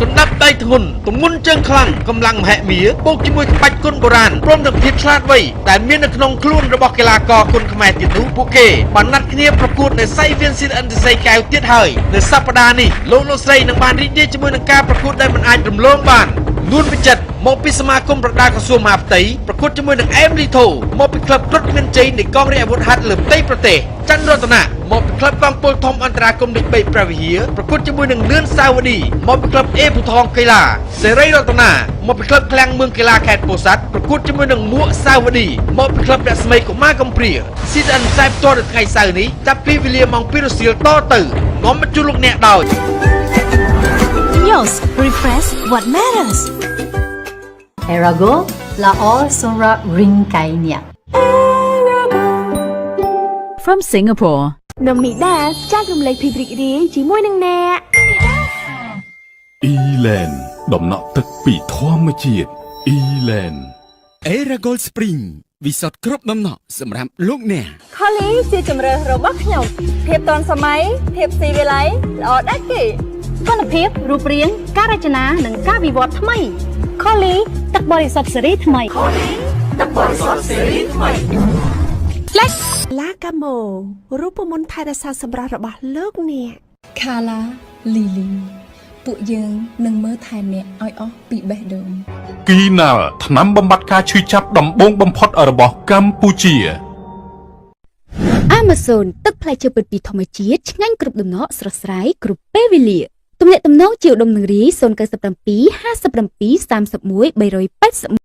កណ្ដាប់ដៃធ្ងន់ទម្ងន់ជើងខ្លាំងកម្លាំងមហិមាបូកជាមួយក្បាច់គុណបុរាណព្រមទាំងភាពឆ្លាតវៃដែលមាននៅក្នុងខ្លួនរបស់កីឡាករគុណខ្មែរទៀតនោះពួកគេបានណាត់គ្នាប្រកួតនៅសៃវៀនស៊ីនអិនទិសីកែវទៀតហើយនៅសប្តាហ៍នេះលោកស្រីនឹងបានរីករាយជាមួយនឹងការប្រកួតដែលមិនអាចរំលងបាននួនវិចិត្រមកពីសមាគមប្រដាល់ក្រសួងមហាផ្ទៃប្រកួតជាមួយនឹងអេមលីថូមកពីក្លឹបគ្រុឌមានជ័យនៃកងរាជអាវុធហត្ថលើផ្ទៃប្រទេសច័ន្ទរតនាមកពីក្លឹបកងពលធំអន្តរាគមន៍លេខ3ព្រះវិហារប្រកួតជាមួយនឹងលឿនសាវឌីមកពីក្លឹបអេភូថងកីឡាសេរីរតនាមកពីក្លឹបឃ្លាំងមឿងកីឡាខេត្តពោធិ៍សាត់ប្រកួតជាមួយនឹងមួកសាវឌីមកពីក្លឹបរស្មីកុមារកំព្រាស៊ីដិនផ្សាយផ្ទាល់នៅថ្ងៃសៅរ៍នេះចាប់ពីវេលាម៉ោង 2 រសៀលតទៅនាំមកជូនលោកអ្នកដោយ Yos refresh what matters Erago la all sonra ring kainya from Singapore នំមីដាចែករំលែកភាពរីករាយជាមួយនឹងអ្នក Eland ដំណក់ទឹកពីធម្មជាតិ Eland Eragol Spring វិសុទ្ធគ្រប់ដំណក់សម្រាប់លោកអ្នក Holly ជាជម្រើសរបស់ខ្ញុំភាពទាន់សម័យភាពស៊ីវិល័យល្អដាច់គេគុណភាពរូបរាងការរចនានិងការវិវត្តថ្មី Holly ទឹកបរិសុទ្ធសេរីថ្មី ឡាកាម៉ូរូបមន្តថែរក្សាសម្រស់របស់លោកអ្នក ខាឡាលីលីពួកយើងនឹងមើលថែអ្នកឲ្យអស់ពីបេះដូង គីណាល់ថ្នាំបំបត្តិការឈឺចាប់ដំបូងបំផុតរបស់កម្ពុជា Amazon ទឹកផ្លែឈើពិតពីធម្មជាតិឆ្ងាញ់គ្រប់ដំណក់ស្រស់ស្រាយគ្រប់ពេលវេលាទំនាក់ទំនងជាឧត្តមនារី097 57 31 381